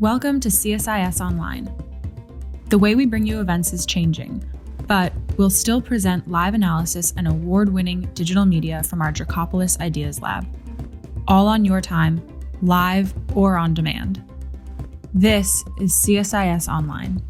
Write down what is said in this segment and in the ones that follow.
Welcome to CSIS Online. The way we bring you events is changing, but we'll still present live analysis and award-winning digital media from our Dracopolis Ideas Lab. All on your time, live or on demand. This is CSIS Online.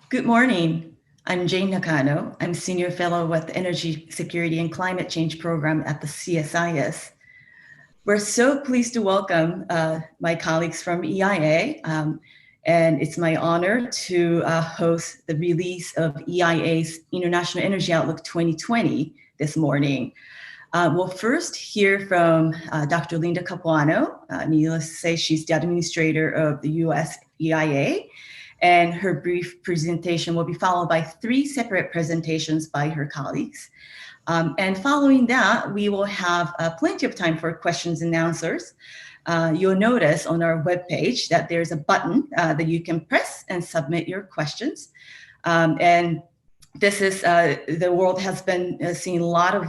Good morning. I'm Jane Nakano. I'm Senior Fellow with the Energy Security and Climate Change Program at the CSIS. We're so pleased to welcome my colleagues from EIA, and it's my honor to host the release of EIA's International Energy Outlook 2020 this morning. We'll first hear from Dr. Linda Capuano. Needless to say, she's the administrator of the US EIA. And her brief presentation will be followed by 3 separate presentations by her colleagues. And following that, we will have plenty of time for questions and answers. You'll notice on our webpage that there's a button that you can press and submit your questions. And this is the world has been seeing a lot of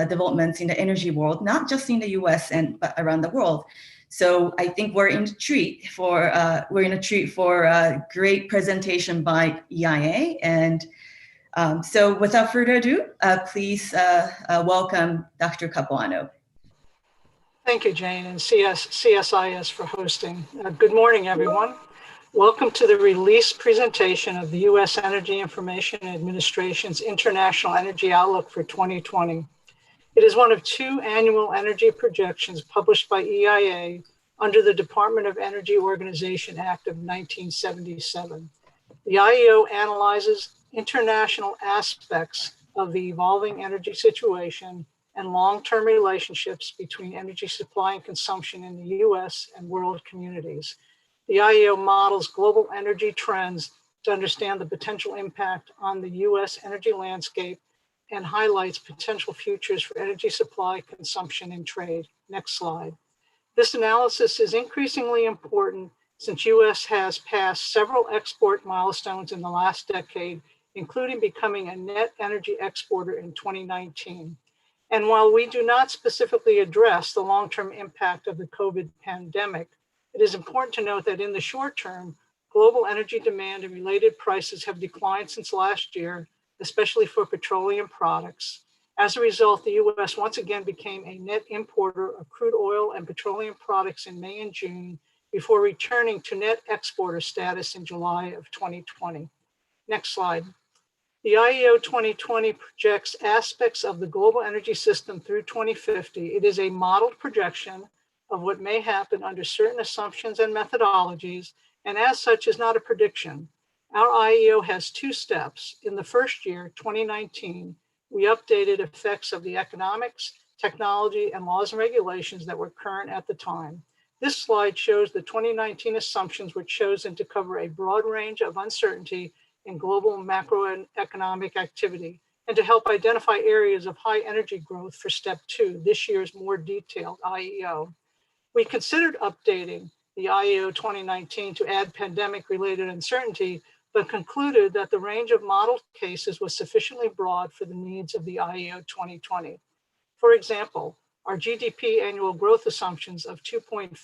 developments in the energy world, not just in the U.S. but around the world. So I think we're in a treat for a great presentation by EIA. And so without further ado, please welcome Dr. Capuano. Thank you, Jane, and CSIS for hosting. Good morning, everyone. Welcome to the release presentation of the U.S. Energy Information Administration's International Energy Outlook for 2020. It is one of two annual energy projections published by EIA under the Department of Energy Organization Act of 1977. The IEO analyzes international aspects of the evolving energy situation and long-term relationships between energy supply and consumption in the U.S. and world communities. The IEO models global energy trends to understand the potential impact on the U.S. energy landscape and highlights potential futures for energy supply, consumption, and trade. Next slide. This analysis is increasingly important since U.S. has passed several export milestones in the last decade, including becoming a net energy exporter in 2019. And while we do not specifically address the long-term impact of the COVID pandemic, it is important to note that in the short term, global energy demand and related prices have declined since last year, especially for petroleum products. As a result, the U.S. once again became a net importer of crude oil and petroleum products in May and June before returning to net exporter status in July of 2020. Next slide. The IEO 2020 projects aspects of the global energy system through 2050. It is a modeled projection of what may happen under certain assumptions and methodologies, and as such is not a prediction. Our IEO has two steps. In the first year, 2019, we updated effects of the economics, technology, and laws and regulations that were current at the time. This slide shows the 2019 assumptions were chosen to cover a broad range of uncertainty in global macroeconomic activity and to help identify areas of high energy growth for step 2, this year's more detailed IEO. We considered updating the IEO 2019 to add pandemic-related uncertainty, but concluded that the range of modeled cases was sufficiently broad for the needs of the IEO 2020. For example, our GDP annual growth assumptions of 2.4%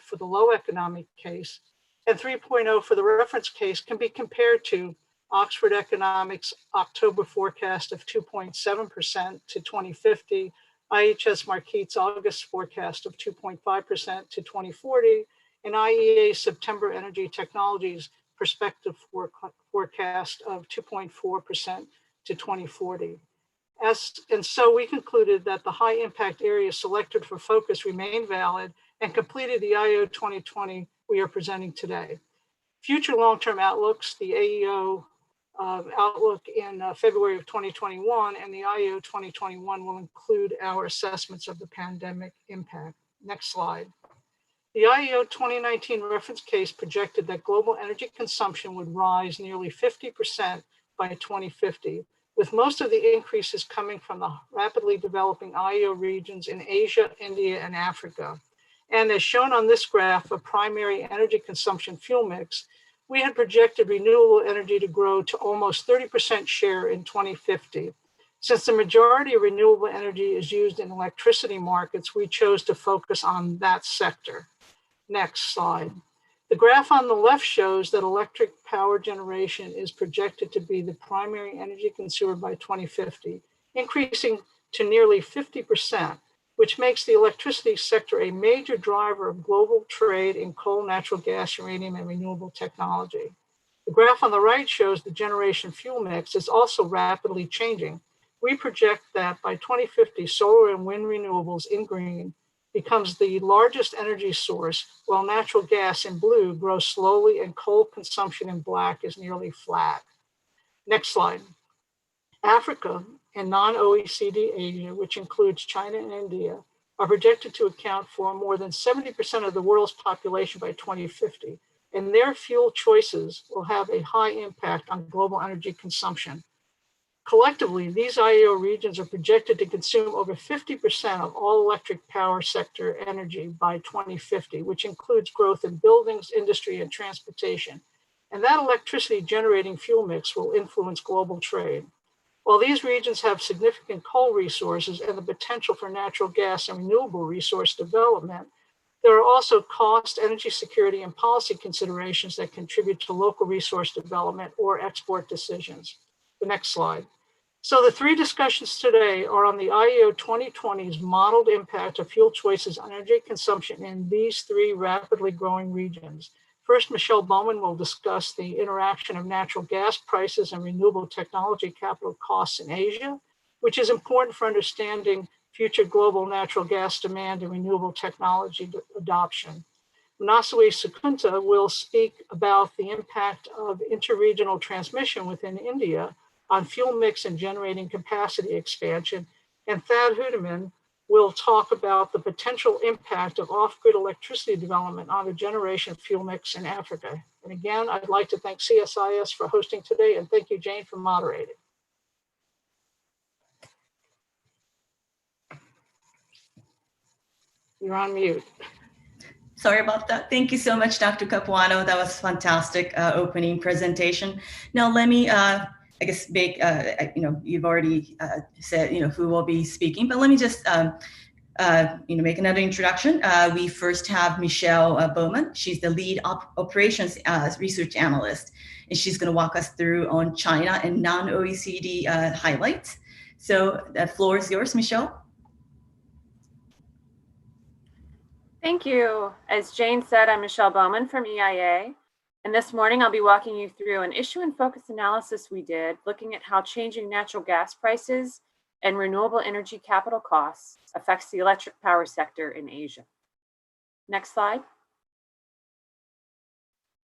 for the low economic case and 3.0 for the reference case can be compared to Oxford Economics October forecast of 2.7% to 2050, IHS Markit's August forecast of 2.5% to 2040, and IEA's September Energy Technologies prospective forecast of 2.4% to 2040. And so we concluded that the high impact areas selected for focus remain valid and completed the IEO 2020 we are presenting today. Future long-term outlooks, the AEO outlook in February of 2021 and the IEO 2021 will include our assessments of the pandemic impact. Next slide. The IEO 2019 reference case projected that global energy consumption would rise nearly 50% by 2050, with most of the increases coming from the rapidly developing IEO regions in Asia, India, and Africa. And as shown on this graph of primary energy consumption fuel mix, we had projected renewable energy to grow to almost 30% share in 2050. Since the majority of renewable energy is used in electricity markets, we chose to focus on that sector. Next slide. The graph on the left shows that electric power generation is projected to be the primary energy consumer by 2050, increasing to nearly 50%, which makes the electricity sector a major driver of global trade in coal, natural gas, uranium, and renewable technology. The graph on the right shows the generation fuel mix is also rapidly changing. We project that by 2050, solar and wind renewables in green becomes the largest energy source, while natural gas in blue grows slowly and coal consumption in black is nearly flat. Next slide. Africa and non-OECD Asia, which includes China and India, are projected to account for more than 70% of the world's population by 2050, and their fuel choices will have a high impact on global energy consumption. Collectively, these IEO regions are projected to consume over 50% of all electric power sector energy by 2050, which includes growth in buildings, industry, and transportation. and that electricity generating fuel mix will influence global trade. While these regions have significant coal resources and the potential for natural gas and renewable resource development, there are also cost, energy security, and policy considerations that contribute to local resource development or export decisions. The next slide. So the three discussions today are on the IEA 2020's modeled impact of fuel choices on energy consumption in these three rapidly growing regions. First, Michelle Bowman will discuss the interaction of natural gas prices and renewable technology capital costs in Asia, which is important for understanding future global natural gas demand and renewable technology adoption. Manaswi Sukunta will speak about the impact of interregional transmission within India on fuel mix and generating capacity expansion. And Thad Hudeman will talk about the potential impact of off-grid electricity development on the generation of fuel mix in Africa. And again, I'd like to thank CSIS for hosting today, and thank you, Jane, for moderating. You're on mute. Sorry about that. Thank you so much, Dr. Capuano. That was fantastic opening presentation. Now let me, I guess, make, you've already said, who will be speaking, but let me just, make another introduction. We first have Michelle Bowman. She's the lead operations research analyst, and she's going to walk us through on China and non-OECD highlights. So the floor is yours, Michelle. Thank you. As Jane said, I'm Michelle Bowman from EIA, and this morning I'll be walking you through an issue and focus analysis we did looking at how changing natural gas prices and renewable energy capital costs affects the electric power sector in Asia. Next slide.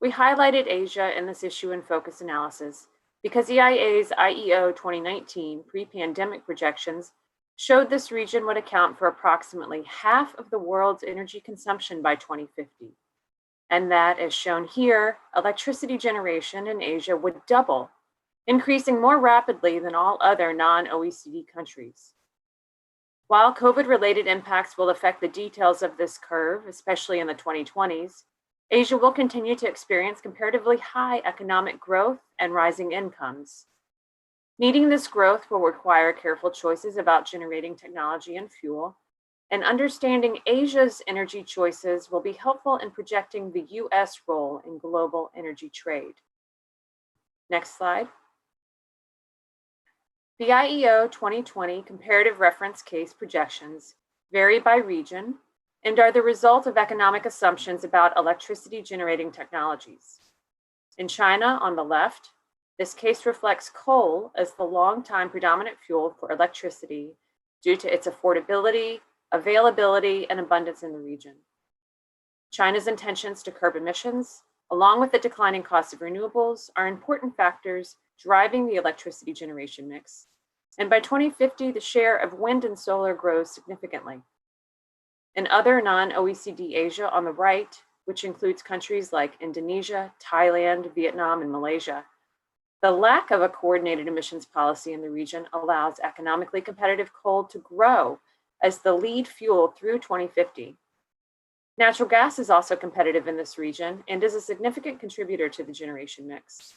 We highlighted Asia in this issue and focus analysis because EIA's IEO 2019 pre-pandemic projections showed this region would account for approximately half of the world's energy consumption by 2050. And that, as shown here, electricity generation in Asia would double, increasing more rapidly than all other non-OECD countries. While COVID-related impacts will affect the details of this curve, especially in the 2020s, Asia will continue to experience comparatively high economic growth and rising incomes. Meeting this growth will require careful choices about generating technology and fuel, and understanding Asia's energy choices will be helpful in projecting the US role in global energy trade. Next slide. The IEO 2020 comparative reference case projections vary by region and are the result of economic assumptions about electricity generating technologies. In China, on the left, this case reflects coal as the long-time predominant fuel for electricity due to its affordability, availability, and abundance in the region. China's intentions to curb emissions, along with the declining cost of renewables, are important factors driving the electricity generation mix. And by 2050, the share of wind and solar grows significantly. In other non-OECD Asia on the right, which includes countries like Indonesia, Thailand, Vietnam, and Malaysia, the lack of a coordinated emissions policy in the region allows economically competitive coal to grow as the lead fuel through 2050. Natural gas is also competitive in this region and is a significant contributor to the generation mix.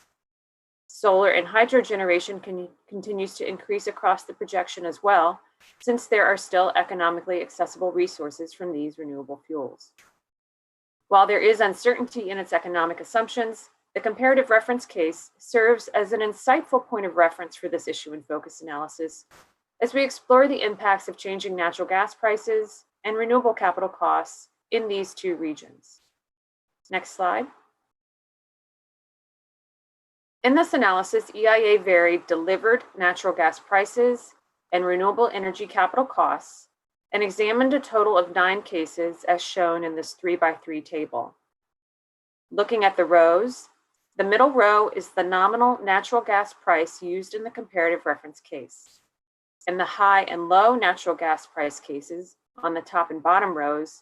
Solar and hydro generation continues to increase across the projection as well, since there are still economically accessible resources from these renewable fuels. While there is uncertainty in its economic assumptions, the comparative reference case serves as an insightful point of reference for this issue and focus analysis as we explore the impacts of changing natural gas prices and renewable capital costs in these two regions. Next slide. In this analysis, EIA varied delivered natural gas prices and renewable energy capital costs and examined a total of 9 cases as shown in this 3x3 table. Looking at the rows, the middle row is the nominal natural gas price used in the comparative reference case. In the high and low natural gas price cases, on the top and bottom rows,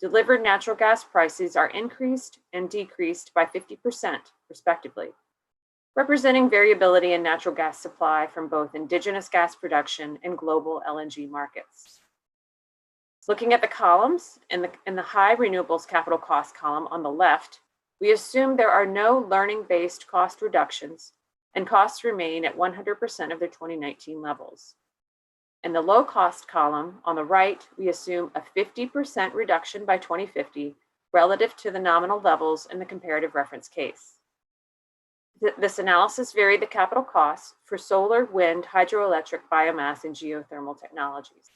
delivered natural gas prices are increased and decreased by 50%, respectively, representing variability in natural gas supply from both indigenous gas production and global LNG markets. Looking at the columns, in the high renewables capital cost column on the left, we assume there are no learning-based cost reductions and costs remain at 100% of their 2019 levels. In the low-cost column on the right, we assume a 50% reduction by 2050 relative to the nominal levels in the comparative reference case. This analysis varied the capital costs for solar, wind, hydroelectric, biomass, and geothermal technologies.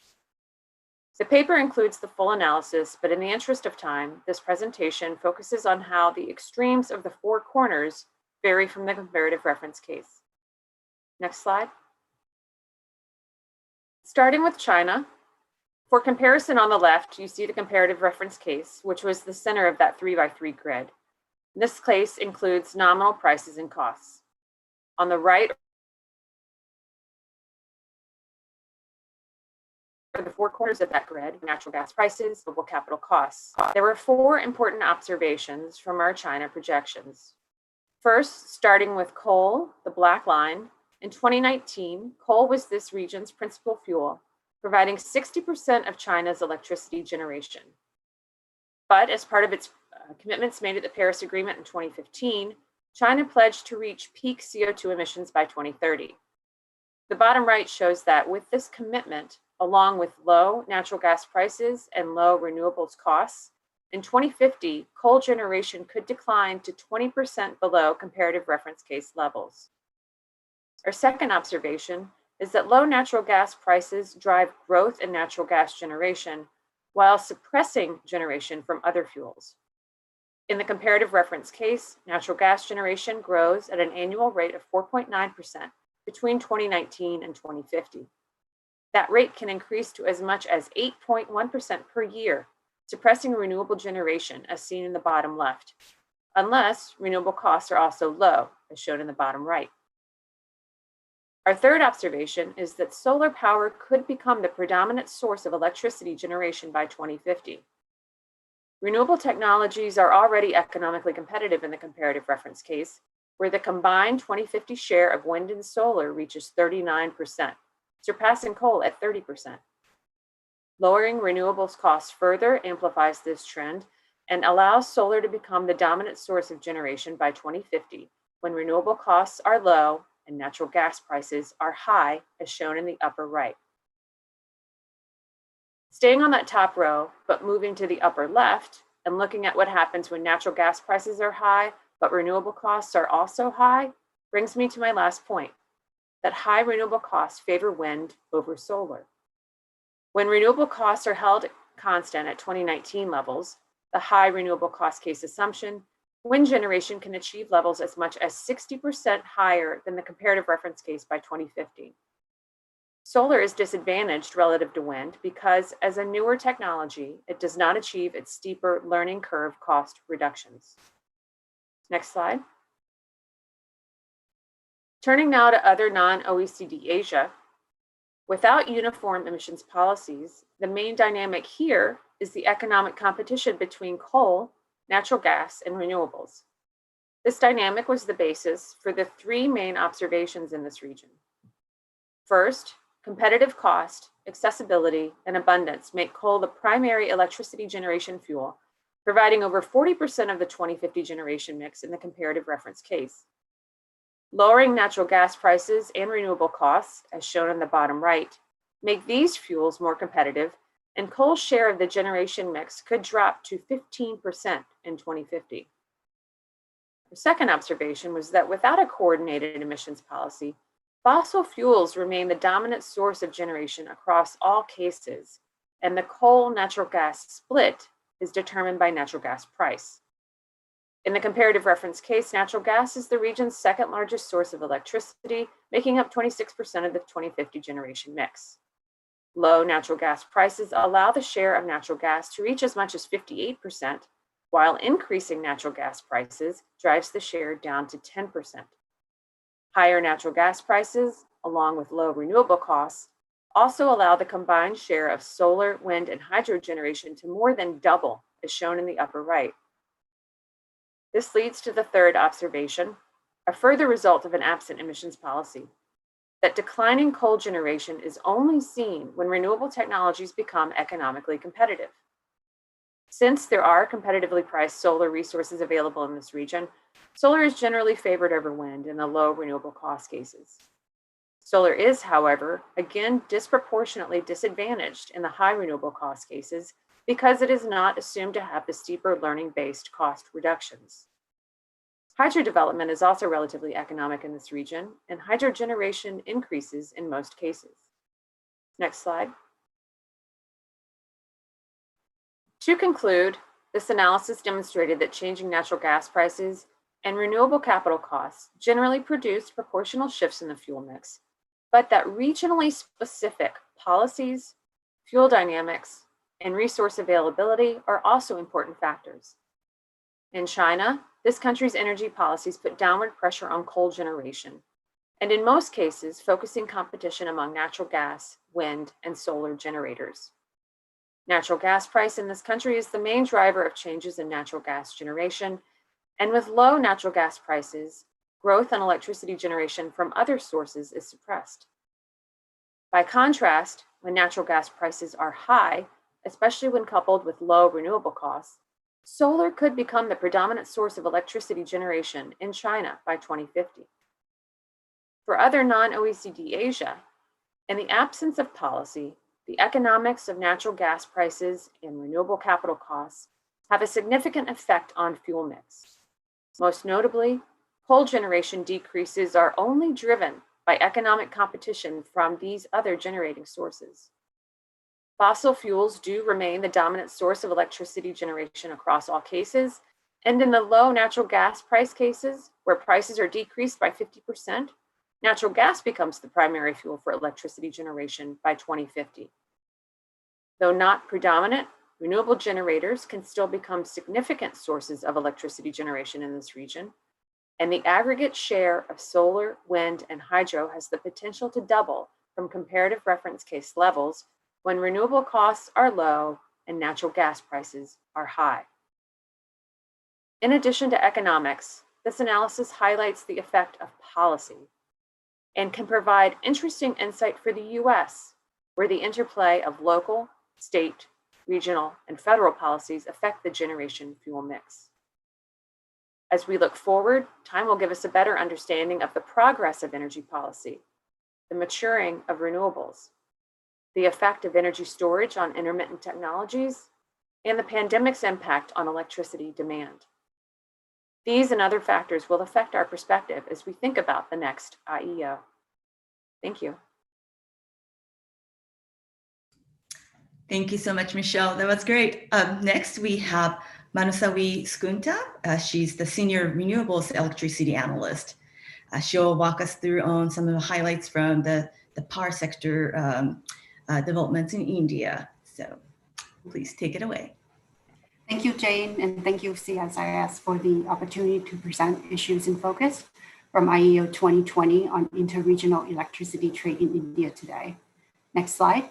The paper includes the full analysis, but in the interest of time, this presentation focuses on how the extremes of the four corners vary from the comparative reference case. Next slide. Starting with China, for comparison on the left, you see the comparative reference case, which was the center of that 3x3 grid. This case includes nominal prices and costs. On the right are the four corners of that grid: natural gas prices, global capital costs. There were four important observations from our China projections. First, starting with coal, the black line, in 2019, coal was this region's principal fuel, providing 60% of China's electricity generation. But as part of its commitments made at the Paris Agreement in 2015, China pledged to reach peak CO2 emissions by 2030. The bottom right shows that with this commitment, along with low natural gas prices and low renewables costs, in 2050, coal generation could decline to 20% below comparative reference case levels. Our second observation is that low natural gas prices drive growth in natural gas generation while suppressing generation from other fuels. In the comparative reference case, natural gas generation grows at an annual rate of 4.9% between 2019 and 2050. That rate can increase to as much as 8.1% per year, suppressing renewable generation as seen in the bottom left, unless renewable costs are also low, as shown in the bottom right. Our third observation is that solar power could become the predominant source of electricity generation by 2050. Renewable technologies are already economically competitive in the comparative reference case, where the combined 2050 share of wind and solar reaches 39%, surpassing coal at 30%. Lowering renewables costs further amplifies this trend and allows solar to become the dominant source of generation by 2050, when renewable costs are low and natural gas prices are high, as shown in the upper right. Staying on that top row, but moving to the upper left and looking at what happens when natural gas prices are high, but renewable costs are also high, brings me to my last point, that high renewable costs favor wind over solar. When renewable costs are held constant at 2019 levels, the high renewable cost case assumption, wind generation can achieve levels as much as 60% higher than the comparative reference case by 2050. Solar is disadvantaged relative to wind because, as a newer technology, it does not achieve its steeper learning curve cost reductions. Next slide. Turning now to other non-OECD Asia, without uniform emissions policies, the main dynamic here is the economic competition between coal, natural gas, and renewables. This dynamic was the basis for the three main observations in this region. First, competitive cost, accessibility, and abundance make coal the primary electricity generation fuel, providing over 40% of the 2050 generation mix in the comparative reference case. Lowering natural gas prices and renewable costs, as shown in the bottom right, make these fuels more competitive, and coal's share of the generation mix could drop to 15% in 2050. The second observation was that without a coordinated emissions policy, fossil fuels remain the dominant source of generation across all cases, and the coal-natural gas split is determined by natural gas price. In the comparative reference case, natural gas is the region's second largest source of electricity, making up 26% of the 2050 generation mix. Low natural gas prices allow the share of natural gas to reach as much as 58%, while increasing natural gas prices drives the share down to 10%. Higher natural gas prices, along with low renewable costs, also allow the combined share of solar, wind, and hydro generation to more than double, as shown in the upper right. This leads to the third observation, a further result of an absent emissions policy, that declining coal generation is only seen when renewable technologies become economically competitive. Since there are competitively priced solar resources available in this region, solar is generally favored over wind in the low renewable cost cases. Solar is, however, again disproportionately disadvantaged in the high renewable cost cases because it is not assumed to have the steeper learning-based cost reductions. Hydro development is also relatively economic in this region, and hydro generation increases in most cases. Next slide. To conclude, this analysis demonstrated that changing natural gas prices and renewable capital costs generally produce proportional shifts in the fuel mix, but that regionally specific policies, fuel dynamics, and resource availability are also important factors. In China, this country's energy policies put downward pressure on coal generation, and in most cases, focusing competition among natural gas, wind, and solar generators. Natural gas price in this country is the main driver of changes in natural gas generation, and with low natural gas prices, growth in electricity generation from other sources is suppressed. By contrast, when natural gas prices are high, especially when coupled with low renewable costs, solar could become the predominant source of electricity generation in China by 2050. For other non-OECD Asia, in the absence of policy, the economics of natural gas prices and renewable capital costs have a significant effect on fuel mix. Most notably, coal generation decreases are only driven by economic competition from these other generating sources. Fossil fuels do remain the dominant source of electricity generation across all cases, and in the low natural gas price cases, where prices are decreased by 50%, natural gas becomes the primary fuel for electricity generation by 2050. Though not predominant, renewable generators can still become significant sources of electricity generation in this region, and the aggregate share of solar, wind, and hydro has the potential to double from comparative reference case levels when renewable costs are low and natural gas prices are high. In addition to economics, this analysis highlights the effect of policy and can provide interesting insight for the US, where the interplay of local, state, regional, and federal policies affect the generation fuel mix. As we look forward, time will give us a better understanding of the progress of energy policy, the maturing of renewables, the effect of energy storage on intermittent technologies, and the pandemic's impact on electricity demand. These and other factors will affect our perspective as we think about the next IEO. Thank you. Thank you so much, Michelle. That was great. Next, we have Manusawi Skunta. She's the Senior Renewables Electricity Analyst. She'll walk us through on some of the highlights from the power sector developments in India. So please take it away. Thank you, Jane, and thank you, CSIS, for the opportunity to present issues in focus from IEO 2020 on interregional electricity trade in India today. Next slide.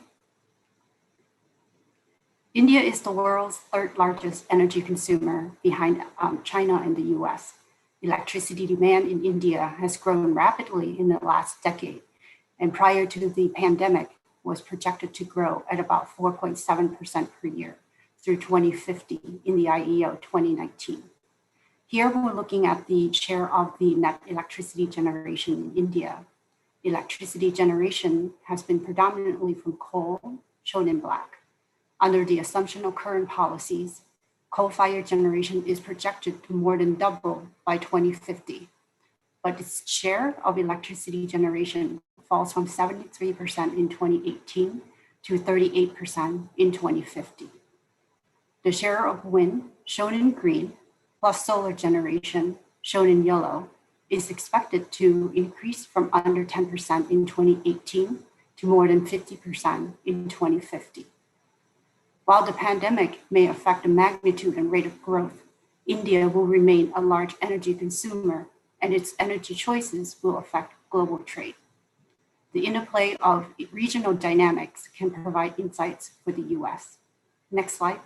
India is the world's third largest energy consumer behind China and the US. Electricity demand in India has grown rapidly in the last decade, and prior to the pandemic was projected to grow at about 4.7% per year through 2050 in the IEO 2019. Here we're looking at the share of the net electricity generation in India. Electricity generation has been predominantly from coal, shown in black. Under the assumption of current policies, coal-fired generation is projected to more than double by 2050, but its share of electricity generation falls from 73% in 2018 to 38% in 2050. The share of wind, shown in green, plus solar generation, shown in yellow, is expected to increase from under 10% in 2018 to more than 50% in 2050. While the pandemic may affect the magnitude and rate of growth, India will remain a large energy consumer, and its energy choices will affect global trade. The interplay of regional dynamics can provide insights for the US. Next slide.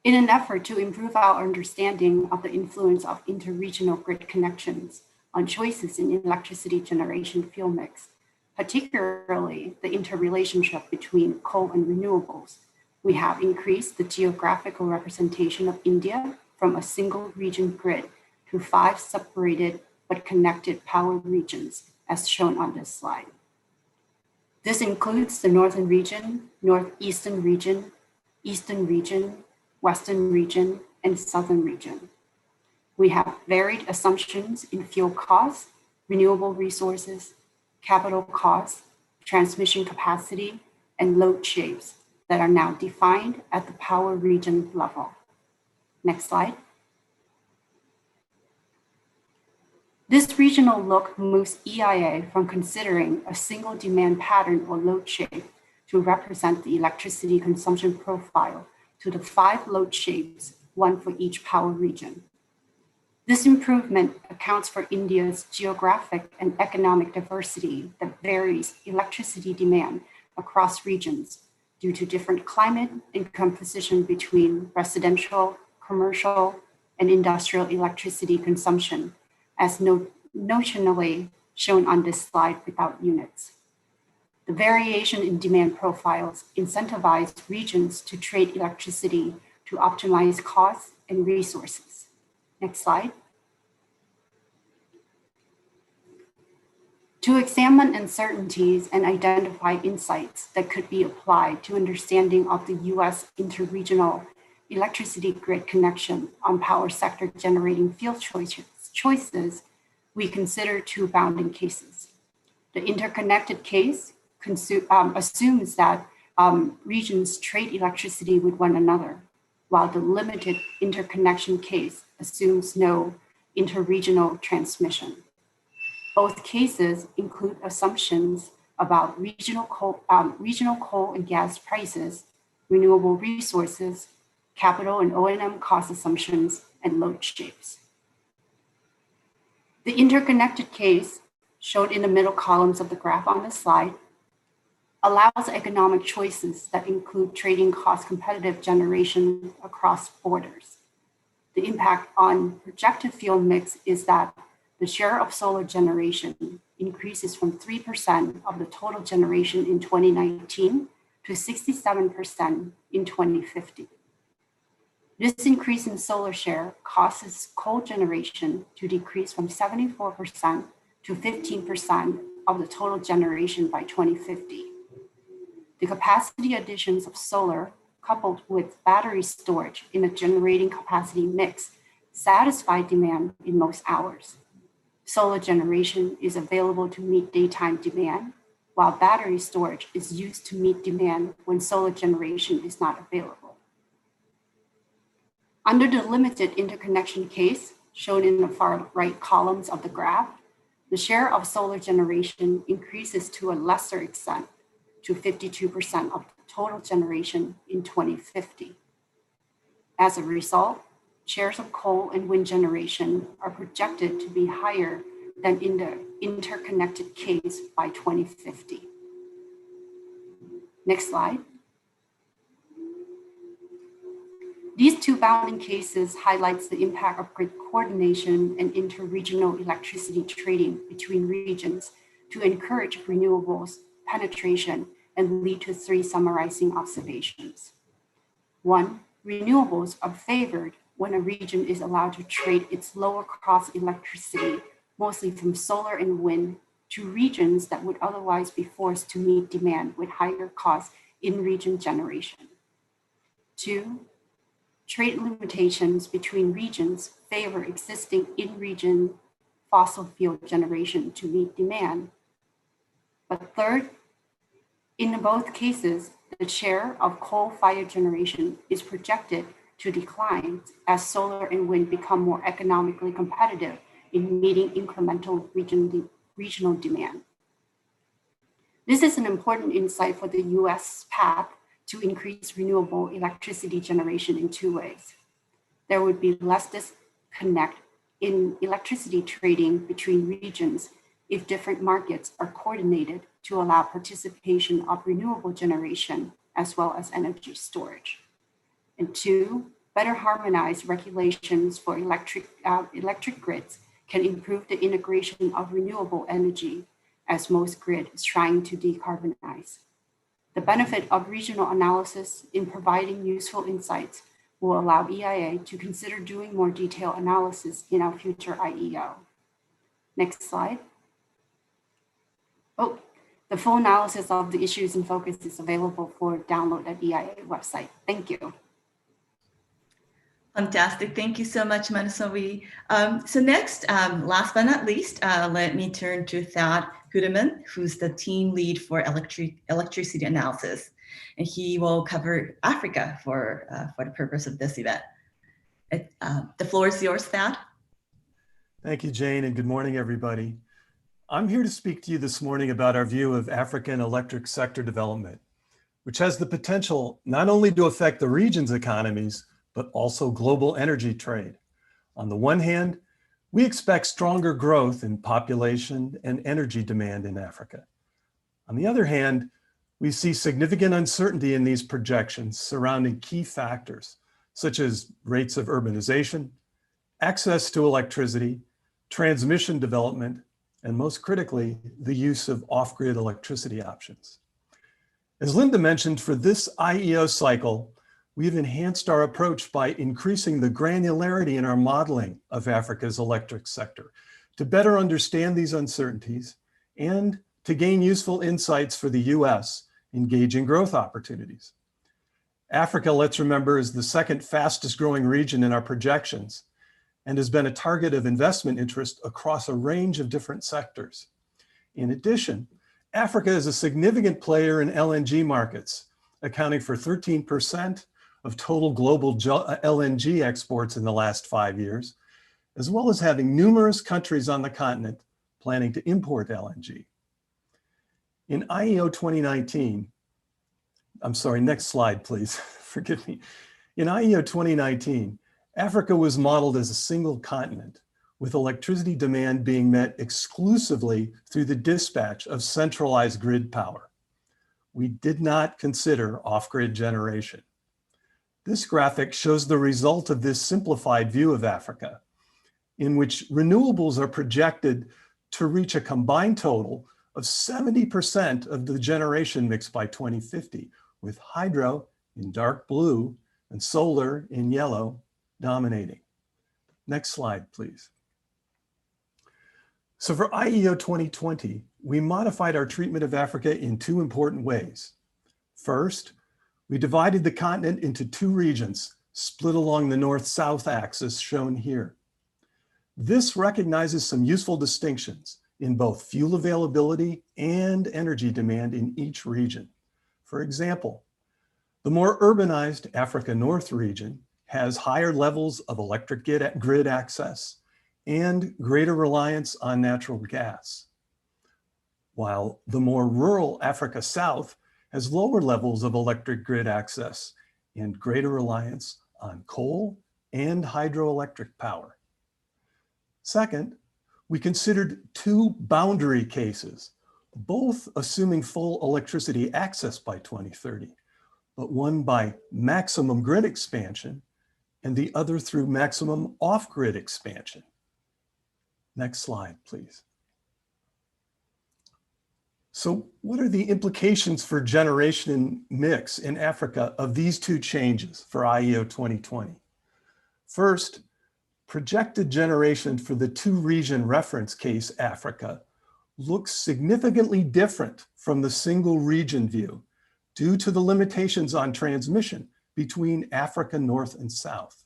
In an effort to improve our understanding of the influence of interregional grid connections on choices in electricity generation fuel mix, particularly the interrelationship between coal and renewables. We have increased the geographical representation of India from a single region grid to 5 separated but connected power regions, as shown on this slide. This includes the Northern region, Northeastern region, Eastern region, Western region, and Southern region. We have varied assumptions in fuel costs, renewable resources, capital costs, transmission capacity, and load shapes that are now defined at the power region level. Next slide. This regional look moves EIA from considering a single demand pattern or load shape to represent the electricity consumption profile to the 5 load shapes, one for each power region. This improvement accounts for India's geographic and economic diversity that varies electricity demand across regions due to different climate and composition between residential, commercial, and industrial electricity consumption, as notionally shown on this slide without units. The variation in demand profiles incentivize regions to trade electricity to optimize costs and resources. Next slide. To examine uncertainties and identify insights that could be applied to understanding of the US interregional electricity grid connection on power sector generating field choices, we consider 2 bounding cases. The interconnected case assumes that regions trade electricity with one another, while the limited interconnection case assumes no interregional transmission. Both cases include assumptions about regional coal and gas prices, renewable resources, capital and O&M cost assumptions, and load shapes. The interconnected case, shown in the middle columns of the graph on this slide, allows economic choices that include trading cost competitive generation across borders. The impact on projected fuel mix is that the share of solar generation increases from 3% of the total generation in 2019 to 67% in 2050. This increase in solar share causes coal generation to decrease from 74% to 15% of the total generation by 2050. The capacity additions of solar, coupled with battery storage in a generating capacity mix, satisfy demand in most hours. Solar generation is available to meet daytime demand, while battery storage is used to meet demand when solar generation is not available. Under the limited interconnection case, shown in the far right columns of the graph, the share of solar generation increases to a lesser extent to 52% of the total generation in 2050. As a result, shares of coal and wind generation are projected to be higher than in the interconnected case by 2050. Next slide. These 2 bounding cases highlights the impact of grid coordination and interregional electricity trading between regions to encourage renewables penetration and lead to 3 summarizing observations. 1, renewables are favored when a region is allowed to trade its lower cost electricity, mostly from solar and wind, to regions that would otherwise be forced to meet demand with higher cost in-region generation. 2, trade limitations between regions favor existing in-region fossil fuel generation to meet demand. But 3rd, in both cases, the share of coal-fired generation is projected to decline as solar and wind become more economically competitive in meeting incremental regional demand. This is an important insight for the US path to increase renewable electricity generation in 2 ways. There would be less disconnect in electricity trading between regions if different markets are coordinated to allow participation of renewable generation as well as energy storage. And 2, better harmonized regulations for electric grids can improve the integration of renewable energy as most grid is trying to decarbonize. The benefit of regional analysis in providing useful insights will allow EIA to consider doing more detailed analysis in our future IEO. Next slide. Oh, the full analysis of the issues in focus is available for download at EIA website. Thank you. Fantastic. Thank you so much, Manasovi. So next, last but not least, let me turn to Thad Hudeman, who's the team lead for electricity analysis. And he will cover Africa for the purpose of this event. The floor is yours, Thad. Thank you, Jane, and good morning, everybody. I'm here to speak to you this morning about our view of African electric sector development, which has the potential not only to affect the region's economies, but also global energy trade. On the one hand, we expect stronger growth in population and energy demand in Africa. On the other hand, we see significant uncertainty in these projections surrounding key factors, such as rates of urbanization, access to electricity, transmission development, and most critically, the use of off-grid electricity options. As Linda mentioned, for this IEO cycle, we've enhanced our approach by increasing the granularity in our modeling of Africa's electric sector to better understand these uncertainties and to gain useful insights for the US in gauging growth opportunities. Africa, let's remember, is the second fastest growing region in our projections and has been a target of investment interest across a range of different sectors. In addition, Africa is a significant player in LNG markets, accounting for 13% of total global LNG exports in the last 5 years, as well as having numerous countries on the continent planning to import LNG. In IEO 2019, I'm sorry, next slide, please, forgive me. In IEO 2019, Africa was modeled as a single continent, with electricity demand being met exclusively through the dispatch of centralized grid power. We did not consider off-grid generation. This graphic shows the result of this simplified view of Africa, in which renewables are projected to reach a combined total of 70% of the generation mix by 2050, with hydro in dark blue and solar in yellow dominating. Next slide, please. So for IEO 2020, we modified our treatment of Africa in two important ways. First, we divided the continent into two regions, split along the north-south axis shown here. This recognizes some useful distinctions in both fuel availability and energy demand in each region. For example, the more urbanized Africa North region has higher levels of electric grid access and greater reliance on natural gas, while the more rural Africa South has lower levels of electric grid access and greater reliance on coal and hydroelectric power. Second, we considered two boundary cases, both assuming full electricity access by 2030, but one by maximum grid expansion and the other through maximum off-grid expansion. Next slide, please. So what are the implications for generation mix in Africa of these two changes for IEO 2020? First, projected generation for the two-region reference case Africa looks significantly different from the single region view due to the limitations on transmission between Africa North and South.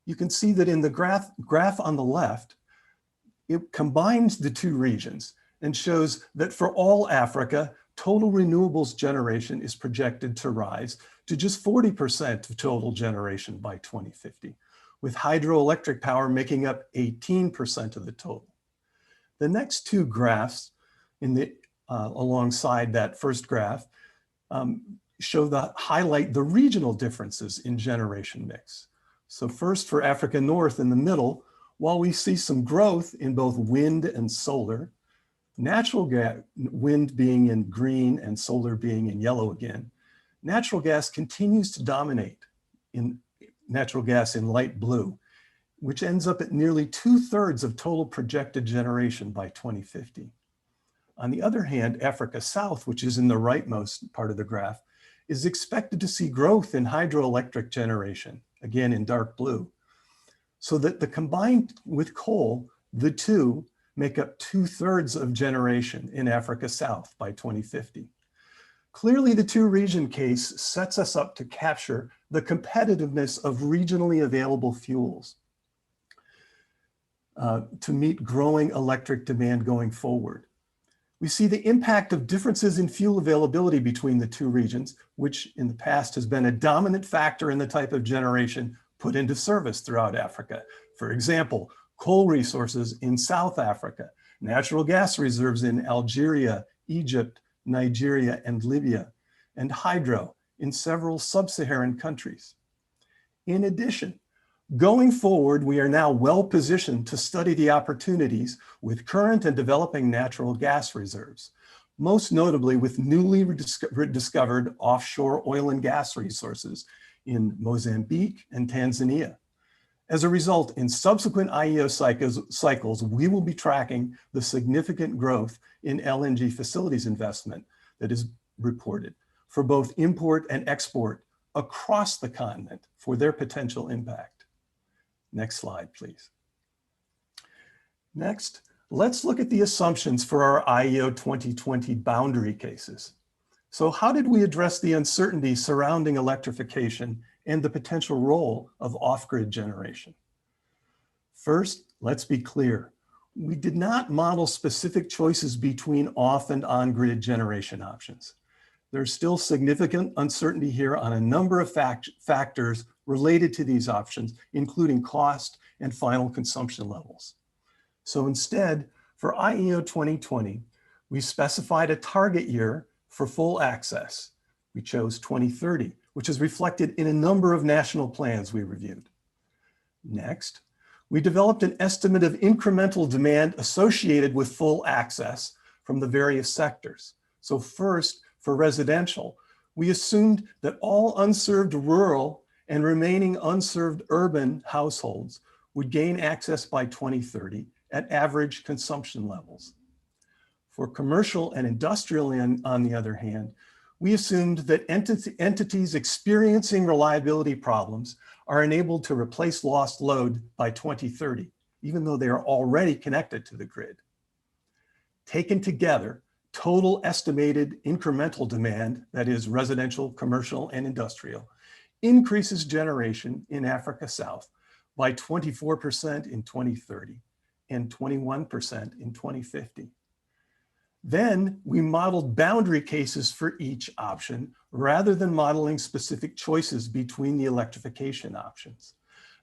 You can see that in the graph on the left, it combines the two regions and shows that for all Africa, total renewables generation is projected to rise to just 40% of total generation by 2050, with hydroelectric power making up 18% of the total. The next two graphs alongside that first graph highlight the regional differences in generation mix. So first for Africa North in the middle, while we see some growth in both wind and solar, natural gas, wind being in green and solar being in yellow again, natural gas continues to dominate in natural gas in light blue, which ends up at nearly 2/3 of total projected generation by 2050. On the other hand, Africa South, which is in the rightmost part of the graph, is expected to see growth in hydroelectric generation, again in dark blue, so that the combined with coal, the two make up 2/3 of generation in Africa South by 2050. Clearly, the two-region case sets us up to capture the competitiveness of regionally available fuels to meet growing electric demand going forward. We see the impact of differences in fuel availability between the two regions, which in the past has been a dominant factor in the type of generation put into service throughout Africa. For example, coal resources in South Africa, natural gas reserves in Algeria, Egypt, Nigeria, and Libya, and hydro in several sub-Saharan countries. In addition, going forward, we are now well positioned to study the opportunities with current and developing natural gas reserves, most notably with newly discovered offshore oil and gas resources in Mozambique and Tanzania. As a result, in subsequent IEO cycles, we will be tracking the significant growth in LNG facilities investment that is reported for both import and export across the continent for their potential impact. Next slide, please. Next, let's look at the assumptions for our IEO 2020 boundary cases. So how did we address the uncertainty surrounding electrification and the potential role of off-grid generation? First, let's be clear. We did not model specific choices between off and on-grid generation options. There's still significant uncertainty here on a number of factors related to these options, including cost and final consumption levels. So instead, for IEO 2020, we specified a target year for full access. We chose 2030, which is reflected in a number of national plans we reviewed. Next, we developed an estimate of incremental demand associated with full access from the various sectors. So first, for residential, we assumed that all unserved rural and remaining unserved urban households would gain access by 2030 at average consumption levels. For commercial and industrial, on the other hand, we assumed that entities experiencing reliability problems are enabled to replace lost load by 2030, even though they are already connected to the grid. Taken together, total estimated incremental demand, that is residential, commercial, and industrial, increases generation in Africa South by 24% in 2030 and 21% in 2050. Then we modeled boundary cases for each option rather than modeling specific choices between the electrification options.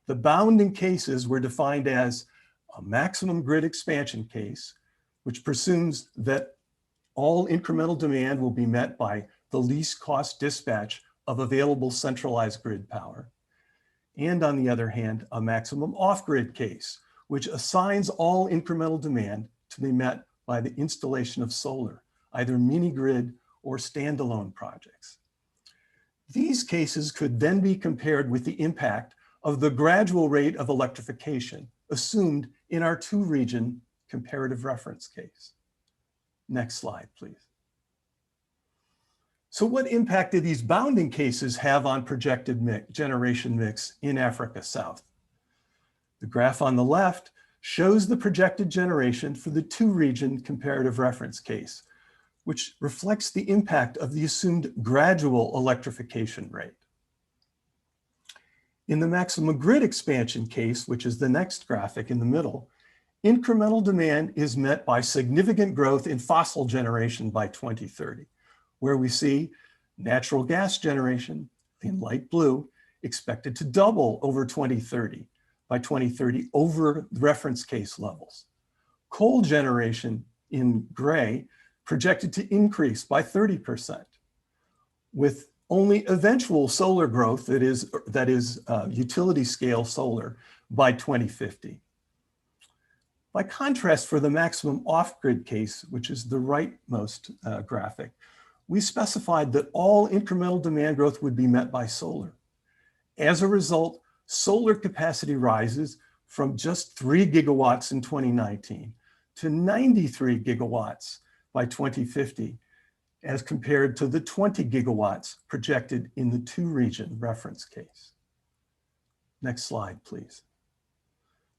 The bounding cases were defined as a maximum grid expansion case, which presumes that all incremental demand will be met by the least cost dispatch of available centralized grid power. And on the other hand, a maximum off-grid case, which assigns all incremental demand to be met by the installation of solar, either mini grid or standalone projects. These cases could then be compared with the impact of the gradual rate of electrification assumed in our two-region comparative reference case. Next slide, please. So what impact do these bounding cases have on projected generation mix in Africa South? The graph on the left shows the projected generation for the two-region comparative reference case, which reflects the impact of the assumed gradual electrification rate. In the maximum grid expansion case, which is the next graphic in the middle, incremental demand is met by significant growth in fossil generation by 2030, where we see natural gas generation in light blue expected to double over 2030. By 2030 over reference case levels. Coal generation in gray projected to increase by 30%, with only eventual solar growth that is utility scale solar by 2050. By contrast, for the maximum off-grid case, which is the rightmost graphic, we specified that all incremental demand growth would be met by solar. As a result, solar capacity rises from just 3 gigawatts in 2019 to 93 gigawatts by 2050, as compared to the 20 gigawatts projected in the two-region reference case. Next slide, please.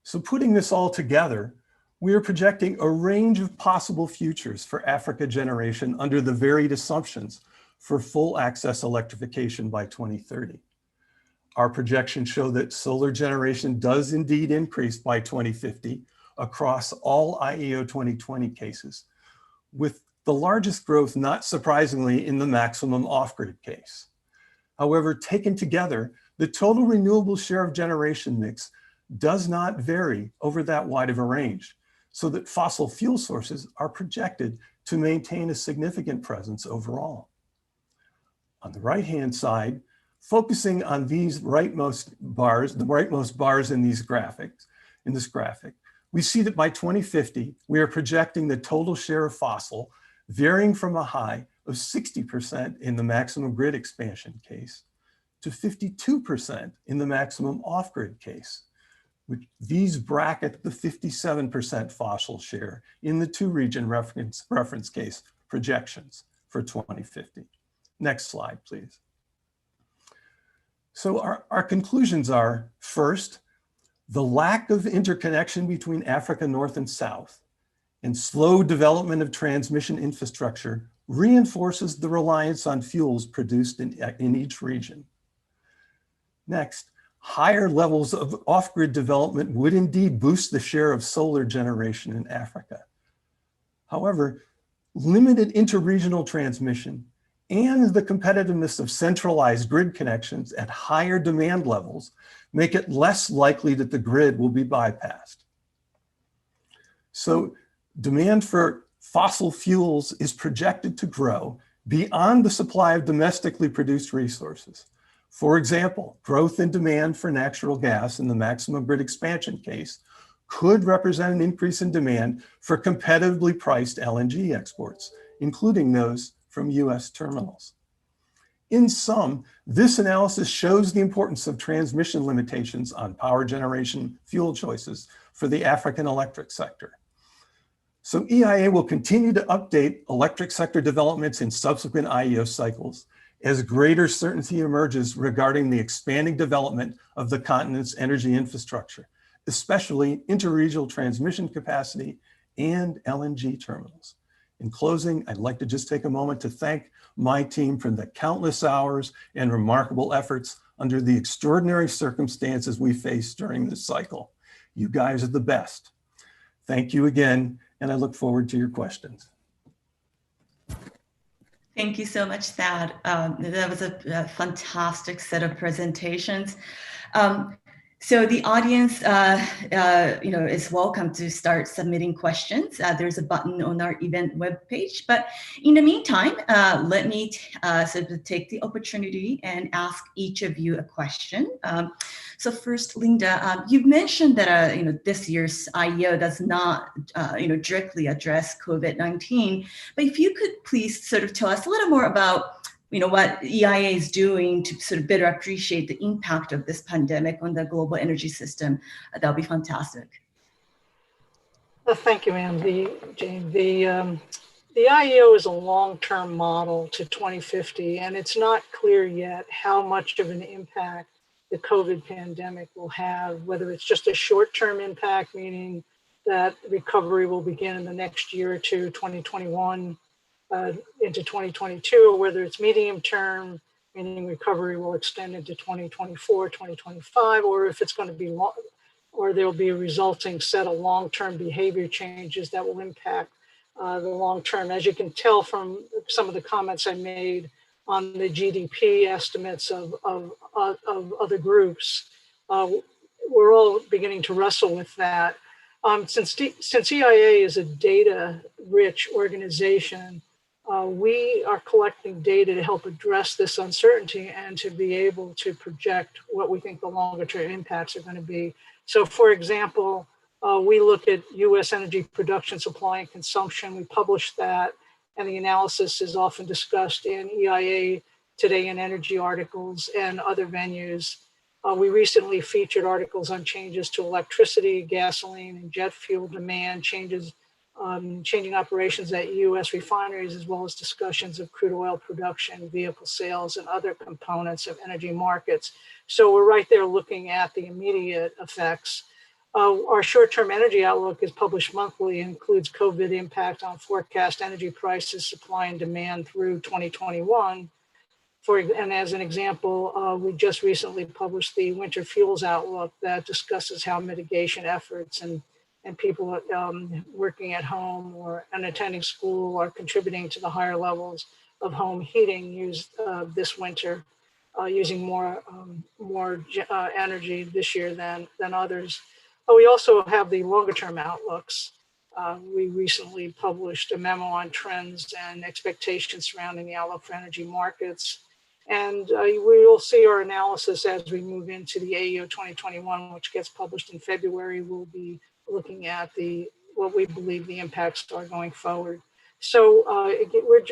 So putting this all together, we are projecting a range of possible futures for Africa generation under the varied assumptions for full access electrification by 2030. Our projections show that solar generation does indeed increase by 2050 across all IEO 2020 cases, with the largest growth, not surprisingly, in the maximum off-grid case. However, taken together, the total renewable share of generation mix does not vary over that wide of a range, so that fossil fuel sources are projected to maintain a significant presence overall. On the right-hand side, focusing on these rightmost bars, the rightmost bars in this graphic, we see that by 2050, we are projecting the total share of fossil varying from a high of 60% in the maximum grid expansion case to 52% in the maximum off-grid case. These bracket the 57% fossil share in the two-region reference case projections for 2050. Next slide, please. So our conclusions are, first, the lack of interconnection between Africa North and South and slow development of transmission infrastructure reinforces the reliance on fuels produced in each region. Next, higher levels of off-grid development would indeed boost the share of solar generation in Africa. However, limited interregional transmission and the competitiveness of centralized grid connections at higher demand levels make it less likely that the grid will be bypassed. So demand for fossil fuels is projected to grow beyond the supply of domestically produced resources. For example, growth in demand for natural gas in the maximum grid expansion case could represent an increase in demand for competitively priced LNG exports, including those from US terminals. In sum, this analysis shows the importance of transmission limitations on power generation fuel choices for the African electric sector. So EIA will continue to update electric sector developments in subsequent IEO cycles as greater certainty emerges regarding the expanding development of the continent's energy infrastructure, especially interregional transmission capacity and LNG terminals. In closing, I'd like to just take a moment to thank my team for the countless hours and remarkable efforts under the extraordinary circumstances we faced during this cycle. You guys are the best. Thank you again, and I look forward to your questions. Thank you so much, Thad. That was a fantastic set of presentations. So the audience, is welcome to start submitting questions. There's a button on our event webpage. But in the meantime, let me sort of take the opportunity and ask each of you a question. So first, Linda, you've mentioned that this year's IEO does not directly address COVID-19. But if you could please sort of tell us a little more about what EIA is doing to sort of better appreciate the impact of this pandemic on the global energy system, that would be fantastic. Thank you, Jane. The IEO is a long-term model to 2050, and it's not clear yet how much of an impact the COVID pandemic will have, whether it's just a short-term impact, meaning that recovery will begin in the next year or two, 2021, into 2022, or whether it's medium term, meaning recovery will extend into 2024, 2025, or if it's going to be long, or there will be a resulting set of long-term behavior changes that will impact the long term. As you can tell from some of the comments I made on the GDP estimates of other groups, we're all beginning to wrestle with that. Since EIA is a data-rich organization, we are collecting data to help address this uncertainty and to be able to project what we think the longer term impacts are going to be. So for example, we look at US energy production, supply, and consumption. We publish that, and the analysis is often discussed in EIA Today in Energy articles and other venues. We recently featured articles on changes to electricity, gasoline, and jet fuel demand, changes changing operations at U.S. refineries, as well as discussions of crude oil production, vehicle sales, and other components of energy markets. So we're right there looking at the immediate effects. Our short-term energy outlook is published monthly and includes COVID impact on forecast energy prices, supply and demand through 2021. And as an example, we just recently published the winter fuels outlook that discusses how mitigation efforts and people working at home and attending school are contributing to the higher levels of home heating used this winter, using more energy this year than others. We also have the longer term outlooks. We recently published a memo on trends and expectations surrounding the outlook for energy markets. And we will see our analysis as we move into the AEO 2021, which gets published in February. We'll be looking at what we believe the impacts are going forward. So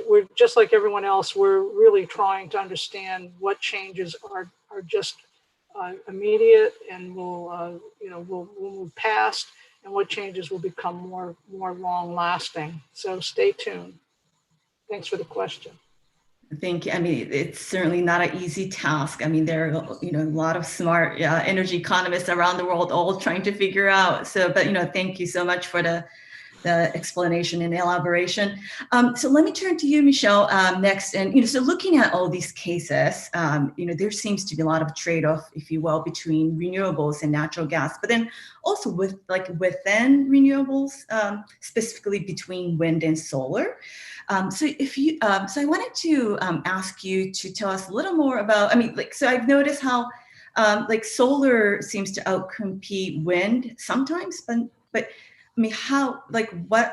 we're just like everyone else. We're really trying to understand what changes are just immediate and we'll move past, and what changes will become more long lasting. So stay tuned. Thanks for the question. Thank you. I mean, it's certainly not an easy task. I mean, there are, a lot of smart energy economists around the world all trying to figure out. So, but, thank you so much for the explanation and elaboration. So let me turn to you, Michelle, next. And, so looking at all these cases, there seems to be a lot of trade-off, if you will, between renewables and natural gas, but then also within renewables, specifically between wind and solar. So I wanted to ask you to tell us a little more about, so I've noticed how solar seems to outcompete wind sometimes, but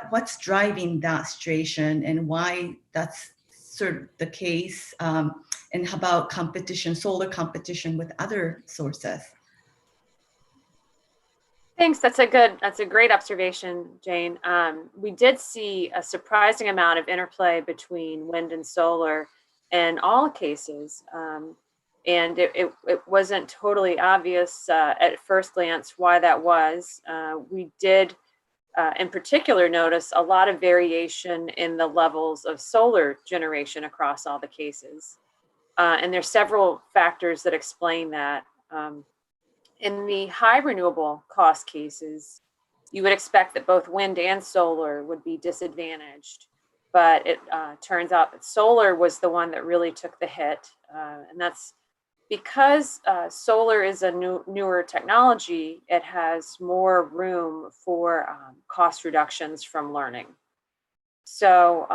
what's driving that situation and why that's sort of the case? And how about solar competition with other sources? Thanks. That's a great observation, Jane. We did see a surprising amount of interplay between wind and solar in all cases. And it wasn't totally obvious at first glance why that was. We did in particular notice a lot of variation in the levels of solar generation across all the cases. And there's several factors that explain that. In the high renewable cost cases, you would expect that both wind and solar would be disadvantaged, but it turns out that solar was the one that really took the hit. And that's because solar is a newer technology. It has more room for cost reductions from learning. So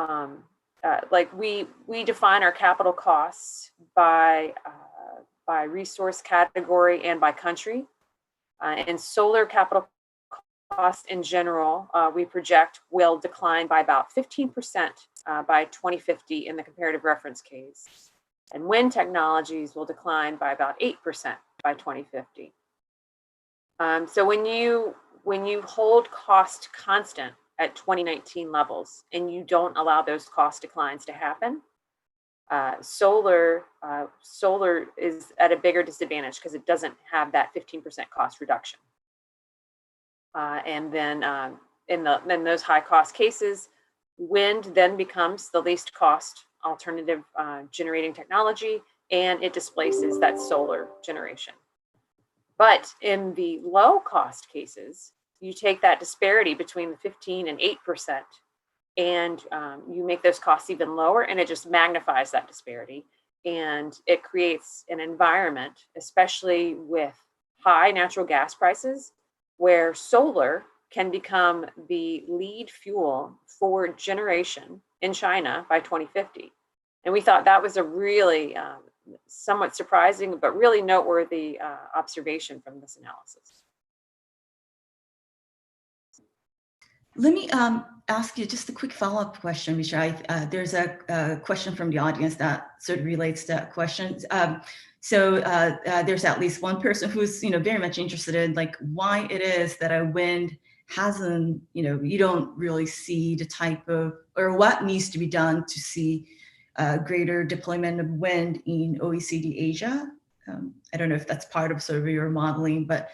we define our capital costs by resource category and by country. And solar capital costs in general, we project will decline by about 15% by 2050 in the comparative reference case. And wind technologies will decline by about 8% by 2050. So when you hold cost constant at 2019 levels and you don't allow those cost declines to happen, solar is at a bigger disadvantage because it doesn't have that 15% cost reduction. And then in those high cost cases, wind then becomes the least cost alternative generating technology, and it displaces that solar generation. But in the low cost cases, you take that disparity between the 15 and 8%, and you make those costs even lower, and it just magnifies that disparity. And it creates an environment, especially with high natural gas prices, where solar can become the lead fuel for generation in China by 2050. And we thought that was a really somewhat surprising, but really noteworthy observation from this analysis. Let me ask you just a quick follow-up question, Michelle. There's a question from the audience that sort of relates to that question. So there's at least one person who's very much interested in why it is that a wind hasn't, you don't really see the type of, or what needs to be done to see greater deployment of wind in OECD Asia. I don't know if that's part of sort of your modeling, but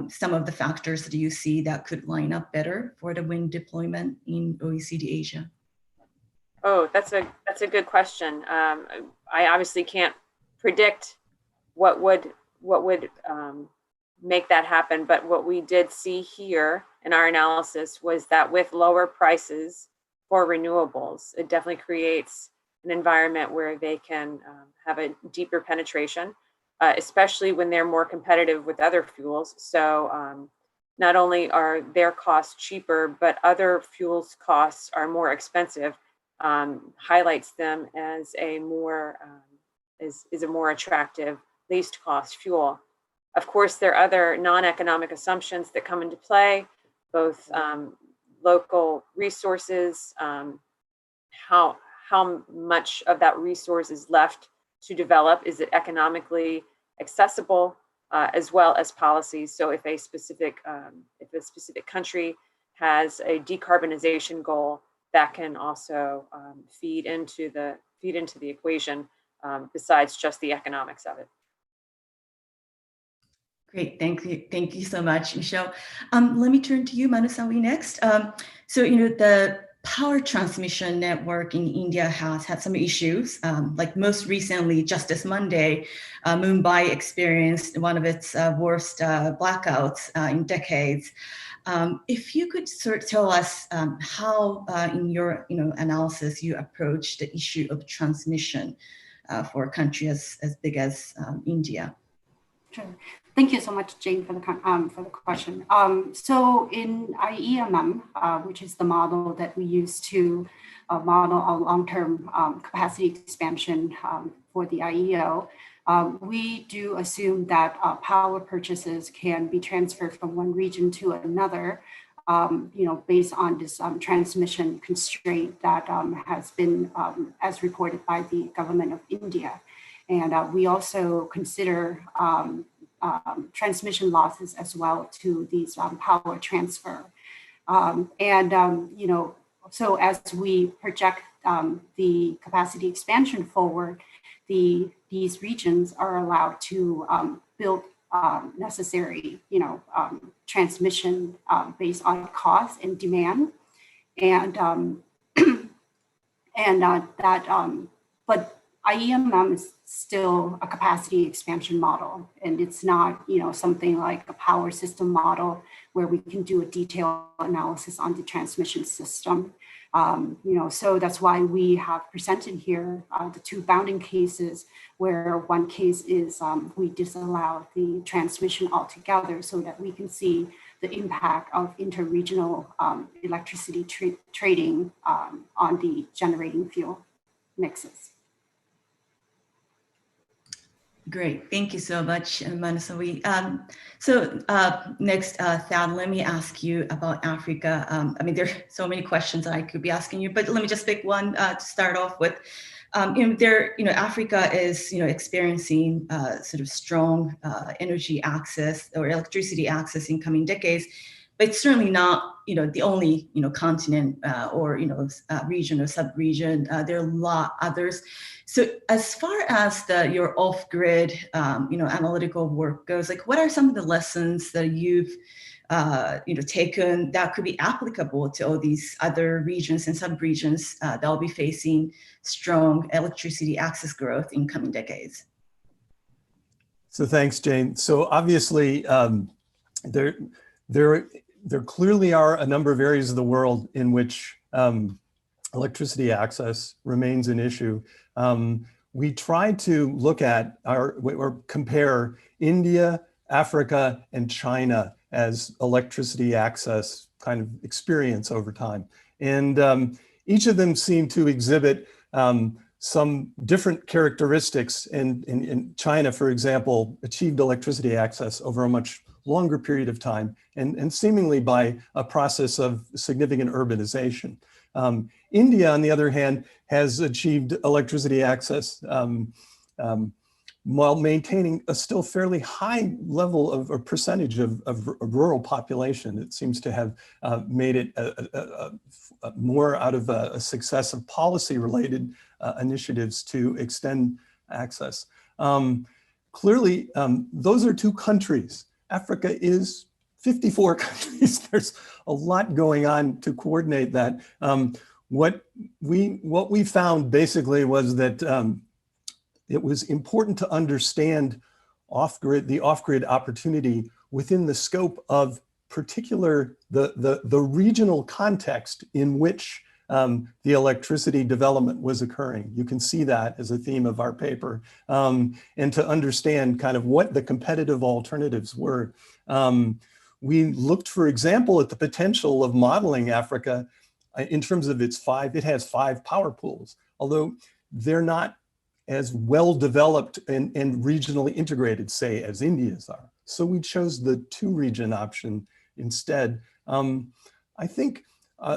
some of the factors that you see that could line up better for the wind deployment in OECD Asia? Oh, that's a good question. I obviously can't predict what would make that happen, but what we did see here in our analysis was that with lower prices for renewables, it definitely creates an environment where they can have a deeper penetration, especially when they're more competitive with other fuels. So not only are their costs cheaper, but other fuels costs are more expensive. Highlights them as a more is a more attractive least cost fuel. Of course, there are other non-economic assumptions that come into play, both local resources, how much of that resource is left to develop, is it economically accessible, as well as policies. So if a specific country has a decarbonization goal, that can also feed into the equation, besides just the economics of it. Great, thank you so much, Michelle. Let me turn to you, Manusawi, next. So the power transmission network in India has had some issues. Like most recently, just this Monday, Mumbai experienced one of its worst blackouts in decades. If you could sort of tell us how, in your analysis, you approach the issue of transmission for a country as big as India. Sure. Thank you so much, Jane, for the question. So in IEMM, which is the model that we use to model our long-term capacity expansion for the IEO, we do assume that power purchases can be transferred from one region to another, based on this transmission constraint that has been, as reported by the government of India. And we also consider transmission losses as well to these power transfer. So as we project the capacity expansion forward, these regions are allowed to build necessary, transmission based on cost and demand, but IEMM is still a capacity expansion model, and it's not, something like a power system model where we can do a detailed analysis on the transmission system. So that's why we have presented here the two bounding cases, where one case is we disallow the transmission altogether so that we can see the impact of interregional electricity trading on the generating fuel mixes. Great, thank you so much, Manusawi. Next, Thad, let me ask you about Africa. There are so many questions I could be asking you, but let me just pick one to start off with. Africa is, experiencing sort of strong energy access or electricity access in coming decades, but it's certainly not, the only, continent or, region or sub-region. There are a lot others. So as far as your off-grid, analytical work goes, like what are some of the lessons that you've, taken that could be applicable to all these other regions and sub-regions that will be facing strong electricity access growth in coming decades? So thanks, Jane. So obviously, there clearly are a number of areas of the world in which electricity access remains an issue. We try to look at or compare India, Africa, and China as electricity access kind of experience over time. And each of them seem to exhibit some different characteristics. In China, for example, achieved electricity access over a much longer period of time and seemingly by a process of significant urbanization. India, on the other hand, has achieved electricity access while maintaining a still fairly high level of or percentage of rural population. It seems to have made it more out of a success of policy-related initiatives to extend access. Clearly, those are two countries. Africa is 54 countries. There's a lot going on to coordinate that. What we found basically was that it was important to understand the off-grid opportunity within the scope of the regional context in which the electricity development was occurring. You can see that as a theme of our paper, and to understand kind of what the competitive alternatives were. We looked, for example, at the potential of modeling Africa in terms of it has 5 power pools, although they're not as well developed and regionally integrated, say, as India's are. So we chose the 2-region option instead. I think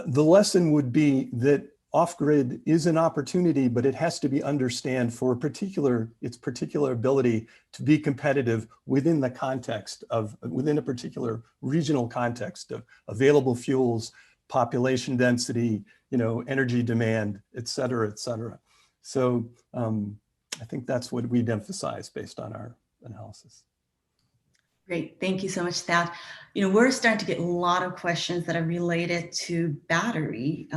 the lesson would be that off-grid is an opportunity, but it has to be understood for its particular ability to be competitive within the context within a particular regional context of available fuels, population density, energy demand, et cetera, et cetera. So I think that's what we'd emphasize based on our analysis. Great, thank you so much, Thad. We're starting to get a lot of questions that are related to battery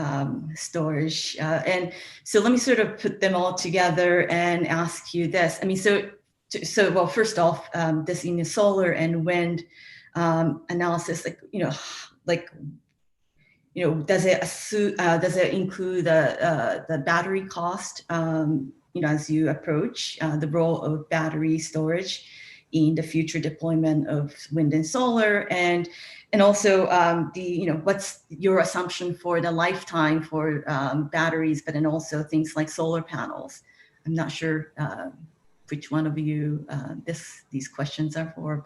storage. And so let me sort of put them all together and ask you this. I mean, well, first off, this in the solar and wind analysis, does it include the battery cost, as you approach the role of battery storage in the future deployment of wind and solar, and also what's your assumption for the lifetime for batteries, but then also things like solar panels? I'm not sure which one of you these questions are for,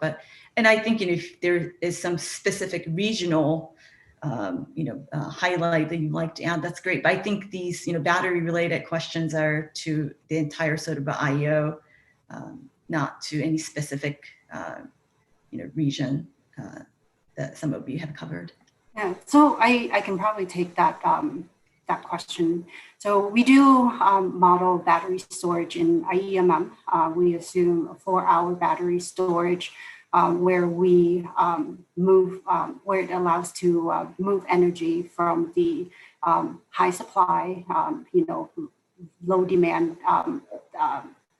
and I think if there is some specific regional highlight that you'd like to add, that's great. But I think these battery related questions are to the entire sort of IEO, not to any specific, region that some of you have covered. Yeah, so I can probably take that question. So we do model battery storage in IEMM. We assume a 4-hour battery storage where we where it allows to move energy from the high supply, low demand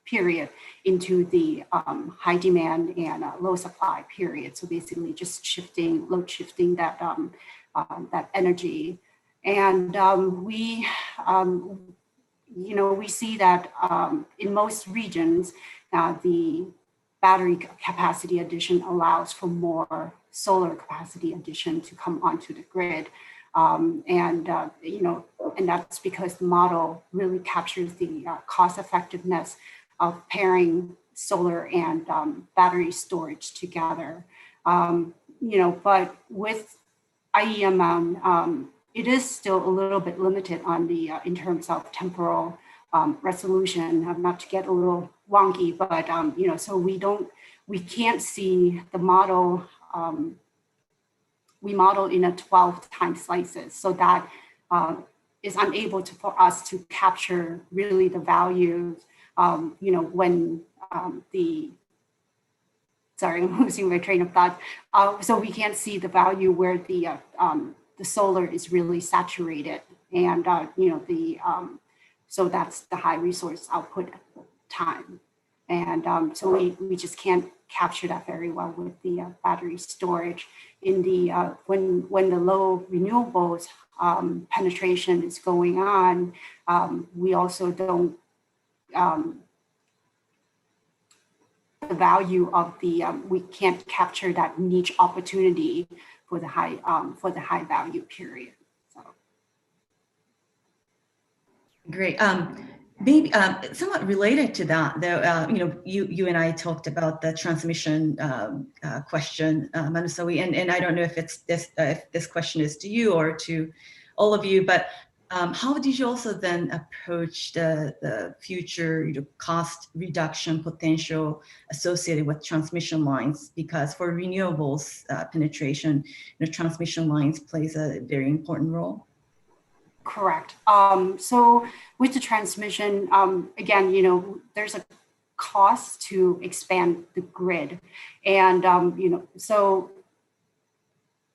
period into the high demand and low supply period. So basically just load shifting that that energy. And we see that in most regions, the battery capacity addition allows for more solar capacity addition to come onto the grid. And that's because the model really captures the cost effectiveness of pairing solar and battery storage together. But with IEMM, it is still a little bit limited on the in terms of temporal resolution. Not to get a little wonky, but so we can't see the model. We model in a 12 time slices, so that is unable for us to capture really the values. When sorry, I'm losing my train of thought. So we can't see the value where the solar is really saturated, and so that's the high resource output time, and so we just can't capture that very well with the battery storage. In the when the low renewables penetration is going on, we also don't. The value of the we can't capture that niche opportunity for the high value period. So. Great. Maybe somewhat related to that, though. You and I talked about the transmission question, Manusoi, and I don't know if this question is to you or to all of you, but. How did you also then approach the future cost reduction potential associated with transmission lines? Because for renewables penetration, transmission lines plays a very important role. Correct. So with the transmission, again, there's a costs to expand the grid. And, so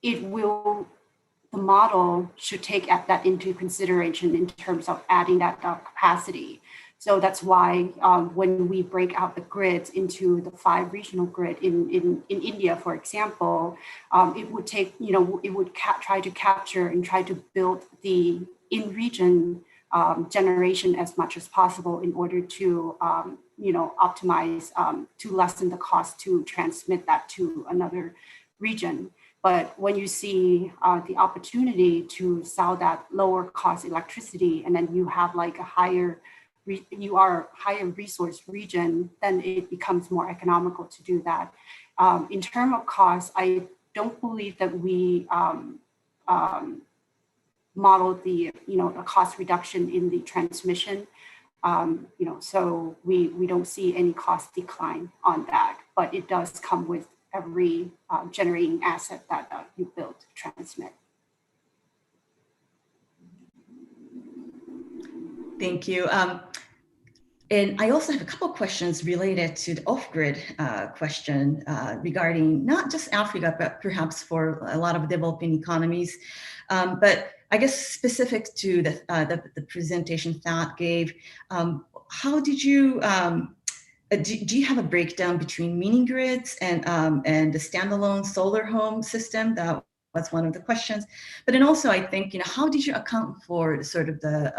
the model should take that into consideration in terms of adding that capacity. So that's why when we break out the grids into the 5 regional grid in India, for example, it would take, it would try to capture and try to build the in-region generation as much as possible in order to, optimize, to lessen the cost to transmit that to another region. But when you see the opportunity to sell that lower cost electricity, and then you have like a higher resource region, then it becomes more economical to do that. In terms of cost, I don't believe that we modeled the a cost reduction in the transmission. So we don't see any cost decline on that, but it does come with every generating asset that you build to transmit. Thank you. And I also have a couple of questions related to the off-grid question regarding not just Africa, but perhaps for a lot of developing economies. But I guess specific to the presentation Thad gave, how did you, do you have a breakdown between mini grids and the standalone solar home system? That was one of the questions. But then also I think, how did you account for sort of the,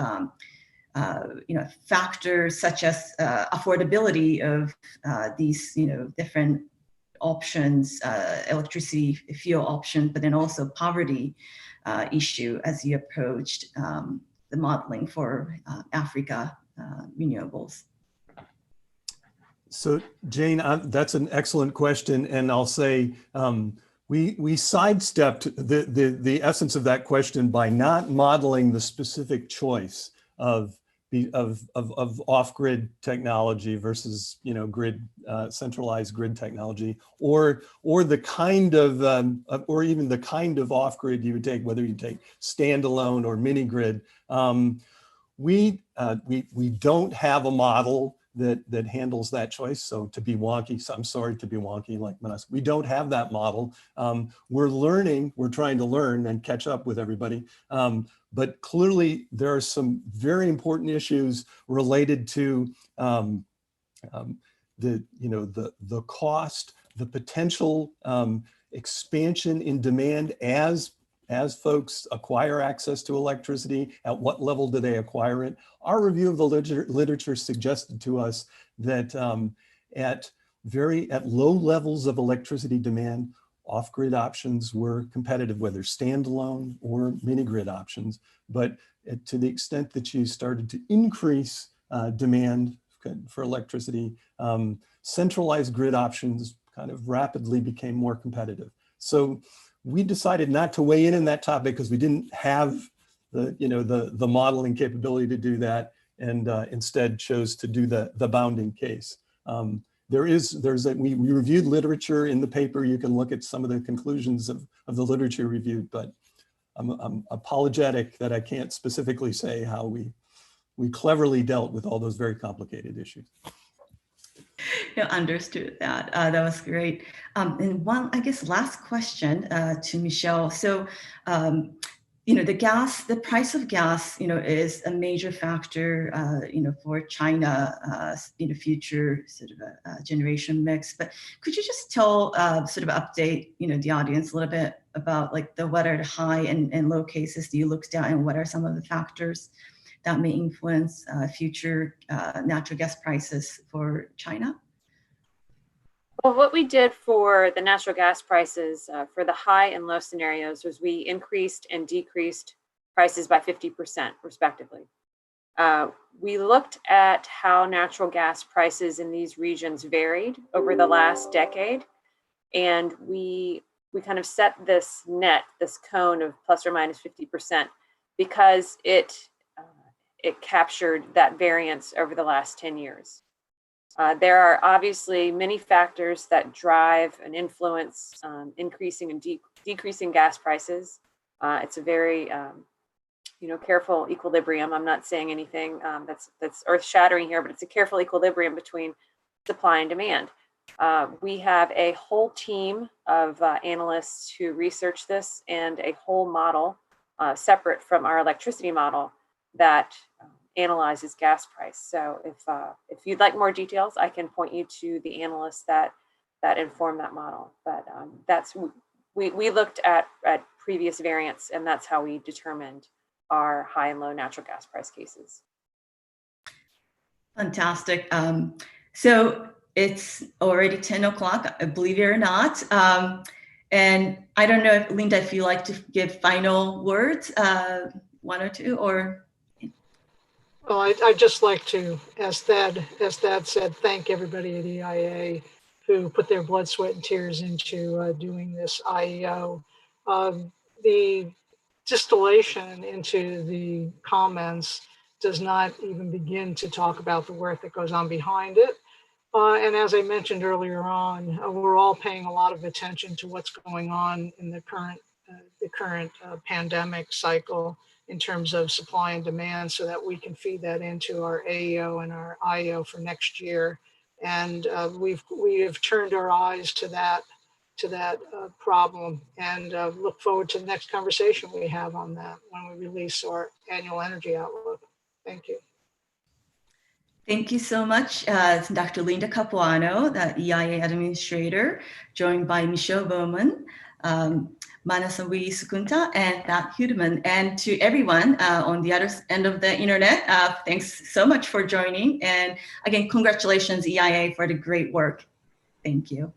factors such as affordability of these, different options, electricity, fuel options, but then also poverty issue as you approached the modeling for Africa renewables? So Jane, that's an excellent question. And I'll say, we sidestepped the essence of that question by not modeling the specific choice of off-grid technology versus centralized grid technology, or the kind of or even the kind of off-grid you would take, whether you take standalone or mini grid. We don't have a model that handles that choice. So to be wonky, so I'm sorry to be wonky like Manas, we don't have that model. We're learning, we're trying to learn and catch up with everybody. But clearly there are some very important issues related to the cost, the potential expansion in demand as folks acquire access to electricity. At what level do they acquire it? Our review of the literature suggested to us that at low levels of electricity demand, off-grid options were competitive, whether standalone or mini-grid options. But to the extent that you started to increase demand for electricity, centralized grid options kind of rapidly became more competitive. So we decided not to weigh in that topic because we didn't have the modeling capability to do that, and instead chose to do the bounding case. We reviewed literature in the paper. You can look at some of the conclusions of the literature reviewed, but I'm apologetic that I can't specifically say how we cleverly dealt with all those very complicated issues. Understood that. That was great. And one, I guess, last question to Michelle. So, the price of gas, is a major factor, for China, future sort of generation mix. But could you just tell, sort of update, the audience a little bit about like what are the high and low cases that you looked at, and what are some of the factors that may influence future natural gas prices for China? Well, what we did for the natural gas prices for the high and low scenarios was we increased and decreased prices by 50% respectively. We looked at how natural gas prices in these regions varied over the last decade, and we kind of set this cone of plus or minus 50% because it captured that variance over the last 10 years. There are obviously many factors that drive and influence increasing and decreasing gas prices. It's a very careful equilibrium. I'm not saying anything that's earth-shattering here, but it's a careful equilibrium between supply and demand. We have a whole team of analysts who research this and a whole model separate from our electricity model that analyzes gas price. So if you'd like more details, I can point you to the analysts that inform that model. But we looked at previous variants, and that's how we determined our high and low natural gas price cases. Fantastic. So it's already 10 o'clock, believe it or not. And I don't know if, Linda, if you like to give final words, one or two, or? Well, I'd just like to, as Thad said, thank everybody at EIA who put their blood, sweat, and tears into doing this IEO. The distillation into the comments does not even begin to talk about the work that goes on behind it. And as I mentioned earlier on, we're all paying a lot of attention to what's going on in the current pandemic cycle in terms of supply and demand, so that we can feed that into our AEO and our IEO for next year. And we have turned our eyes to that problem, and look forward to the next conversation we have on that when we release our annual energy outlook. Thank you. Thank you so much, Dr. Linda Capuano, the EIA Administrator, joined by Michelle Bowman, Manasawi Sukunta, and Thad Hudeman. And to everyone on the other end of the internet, thanks so much for joining. And again, congratulations, EIA, for the great work. Thank you.